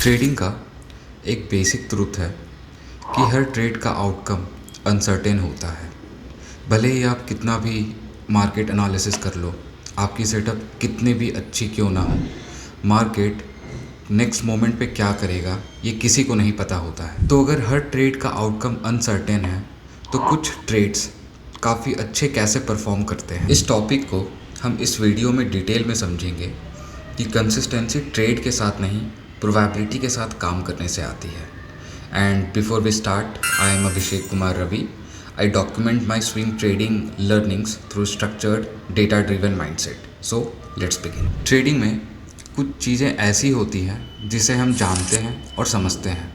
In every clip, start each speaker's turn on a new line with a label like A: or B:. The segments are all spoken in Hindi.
A: ट्रेडिंग का एक बेसिक ट्रूथ है कि हर ट्रेड का आउटकम अनसर्टेन होता है। भले ही आप कितना भी मार्केट एनालिसिस कर लो, आपकी सेटअप कितनी भी अच्छी क्यों ना हो, मार्केट नेक्स्ट मोमेंट पे क्या करेगा ये किसी को नहीं पता होता है। तो अगर हर ट्रेड का आउटकम अनसर्टेन है तो कुछ ट्रेड्स काफ़ी अच्छे कैसे परफॉर्म करते हैं, इस टॉपिक को हम इस वीडियो में डिटेल में समझेंगे कि कंसिस्टेंसी ट्रेड के साथ नहीं, प्रोबेबिलिटी के साथ काम करने से आती है। And before we start, I am Abhishek Kumar Ravi. I document my swing trading learnings through structured data driven mindset. So let's begin. Trading में कुछ चीज़ें ऐसी होती हैं जिसे हम जानते हैं और समझते हैं,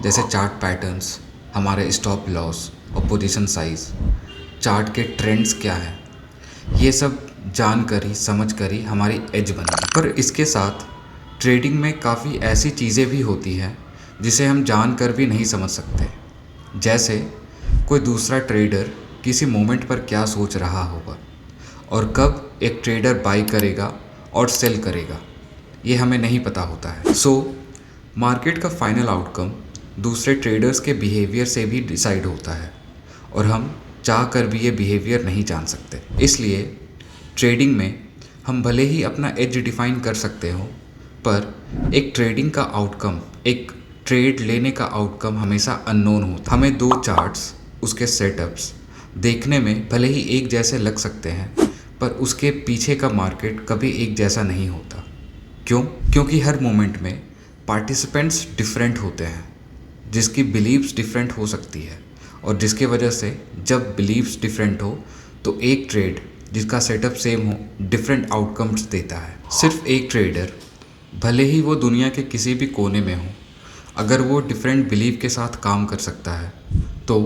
A: जैसे चार्ट पैटर्न्स, हमारे स्टॉप लॉस और पोजीशन साइज, चार्ट के ट्रेंड्स क्या है, ये सब जानकर ही समझ कर ही हमारी एज बनती है। पर इसके साथ ट्रेडिंग में काफ़ी ऐसी चीज़ें भी होती हैं जिसे हम जानकर भी नहीं समझ सकते, जैसे कोई दूसरा ट्रेडर किसी मोमेंट पर क्या सोच रहा होगा और कब एक ट्रेडर बाई करेगा और सेल करेगा, ये हमें नहीं पता होता है। सो मार्केट का फाइनल आउटकम दूसरे ट्रेडर्स के बिहेवियर से भी डिसाइड होता है और हम चाह कर भी ये बिहेवियर नहीं जान सकते। इसलिए ट्रेडिंग में हम भले ही अपना एज डिफाइन कर सकते हो, पर एक ट्रेडिंग का आउटकम, एक ट्रेड लेने का आउटकम हमेशा अननोन होता है। हमें दो चार्ट्स, उसके सेटअप्स देखने में भले ही एक जैसे लग सकते हैं, पर उसके पीछे का मार्केट कभी एक जैसा नहीं होता। क्यों? क्योंकि हर मोमेंट में पार्टिसिपेंट्स डिफरेंट होते हैं, जिसकी बिलीव्स डिफरेंट हो सकती है, और जिसके वजह से जब बिलीव्स डिफरेंट हो तो एक ट्रेड जिसका सेटअप सेम हो डिफरेंट आउटकम्स देता है। सिर्फ एक ट्रेडर, भले ही वो दुनिया के किसी भी कोने में हो, अगर वो डिफरेंट बिलीव के साथ काम कर सकता है तो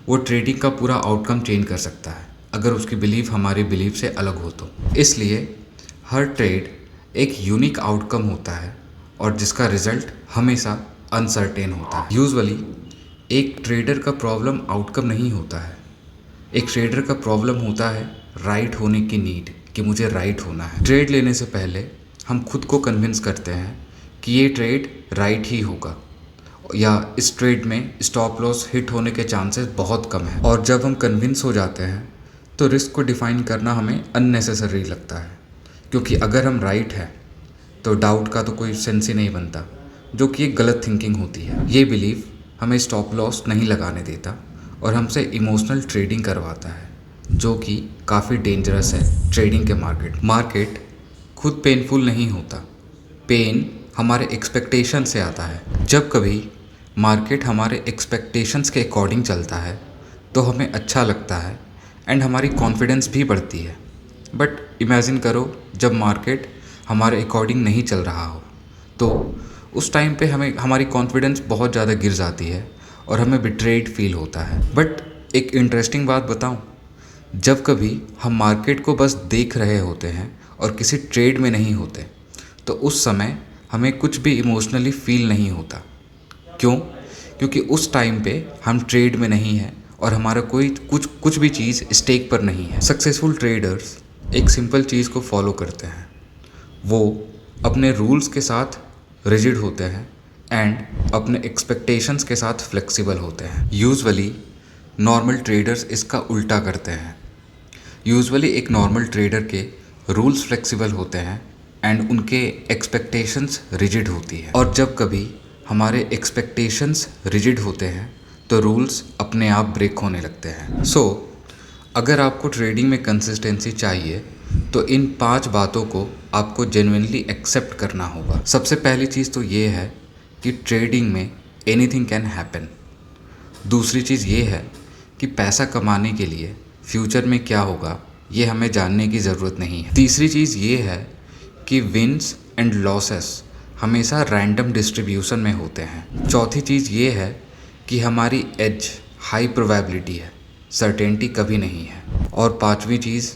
A: वो ट्रेडिंग का पूरा आउटकम चेंज कर सकता है, अगर उसकी बिलीव हमारी बिलीव से अलग हो तो। इसलिए हर ट्रेड एक यूनिक आउटकम होता है और जिसका रिजल्ट हमेशा अनसर्टेन होता है। यूजुअली एक ट्रेडर का प्रॉब्लम आउटकम नहीं होता है, एक ट्रेडर का प्रॉब्लम होता है राइट होने की नीड, कि मुझे राइट होना है। ट्रेड लेने से पहले हम खुद को कन्विंस करते हैं कि ये ट्रेड राइट ही होगा, या इस ट्रेड में स्टॉप लॉस हिट होने के चांसेस बहुत कम है। और जब हम कन्विंस हो जाते हैं तो रिस्क को डिफाइन करना हमें अननेसेसरी लगता है, क्योंकि अगर हम राइट हैं तो डाउट का तो कोई सेंस ही नहीं बनता, जो कि एक गलत थिंकिंग होती है। ये बिलीव हमें स्टॉप लॉस नहीं लगाने देता और हमसे इमोशनल ट्रेडिंग करवाता है, जो कि काफ़ी डेंजरस है ट्रेडिंग के मार्केट खुद पेनफुल नहीं होता, पेन हमारे एक्सपेक्टेशन से आता है। जब कभी मार्केट हमारे एक्सपेक्टेशंस के अकॉर्डिंग चलता है तो हमें अच्छा लगता है एंड हमारी कॉन्फिडेंस भी बढ़ती है। बट इमेजिन करो जब मार्केट हमारे अकॉर्डिंग नहीं चल रहा हो, तो उस टाइम पे हमें हमारी कॉन्फिडेंस बहुत ज़्यादा गिर जाती है और हमें बिट्रेड फील होता है। बट एक इंटरेस्टिंग बात बताऊं, जब कभी हम मार्केट को बस देख रहे होते हैं और किसी ट्रेड में नहीं होते, तो उस समय हमें कुछ भी इमोशनली फील नहीं होता। क्यों? क्योंकि उस टाइम पे हम ट्रेड में नहीं हैं और हमारा कोई कुछ भी चीज़ स्टेक पर नहीं है। सक्सेसफुल ट्रेडर्स एक सिंपल चीज़ को फॉलो करते हैं, वो अपने रूल्स के साथ रिजिड होते हैं एंड अपने एक्सपेक्टेशंस के साथ फ्लेक्सिबल होते हैं। यूजुअली नॉर्मल ट्रेडर्स इसका उल्टा करते हैं। यूजुअली एक नॉर्मल ट्रेडर के रूल्स फ्लेक्सिबल होते हैं एंड उनके एक्सपेक्टेशंस रिजिड होती है, और जब कभी हमारे एक्सपेक्टेशंस रिजिड होते हैं तो रूल्स अपने आप ब्रेक होने लगते हैं। सो अगर आपको ट्रेडिंग में कंसिस्टेंसी चाहिए तो इन 5 बातों को आपको जेन्युइनली एक्सेप्ट करना होगा। सबसे पहली चीज़ तो ये है कि ट्रेडिंग में एनीथिंग कैन हैपन। दूसरी चीज़ ये है कि पैसा कमाने के लिए फ्यूचर में क्या होगा ये हमें जानने की ज़रूरत नहीं है। तीसरी चीज़ ये है कि विन्स एंड लॉसेस हमेशा रैंडम डिस्ट्रीब्यूशन में होते हैं। चौथी चीज़ ये है कि हमारी एज हाई प्रोबेबिलिटी है, सर्टेनिटी कभी नहीं है। और पांचवी चीज़,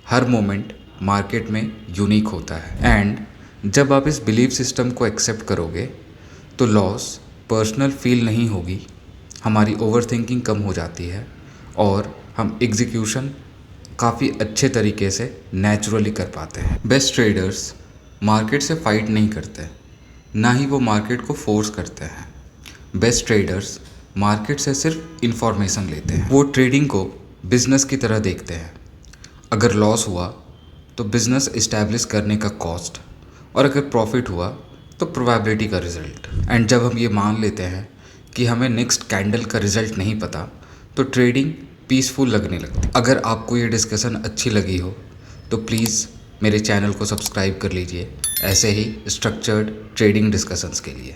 A: हर मोमेंट मार्केट में यूनिक होता है। एंड जब आप इस बिलीफ सिस्टम को एक्सेप्ट करोगे तो लॉस पर्सनल फील नहीं होगी, हमारी ओवर थिंकिंग कम हो जाती है और हम एग्जीक्यूशन काफ़ी अच्छे तरीके से नेचुरली कर पाते हैं। बेस्ट ट्रेडर्स मार्केट से फाइट नहीं करते, ना ही वो मार्केट को फोर्स करते हैं। बेस्ट ट्रेडर्स मार्केट से सिर्फ इन्फॉर्मेशन लेते हैं। वो ट्रेडिंग को बिजनेस की तरह देखते हैं। अगर लॉस हुआ तो बिजनेस इस्टेब्लिश करने का कॉस्ट, और अगर प्रॉफिट हुआ तो प्रोबेबिलिटी का रिजल्ट। एंड जब हम ये मान लेते हैं कि हमें नेक्स्ट कैंडल का रिजल्ट नहीं पता, तो ट्रेडिंग पीसफुल लगने लगती। अगर आपको ये डिस्कशन अच्छी लगी हो तो प्लीज़ मेरे चैनल को सब्सक्राइब कर लीजिए ऐसे ही स्ट्रक्चर्ड ट्रेडिंग डिस्कशंस के लिए।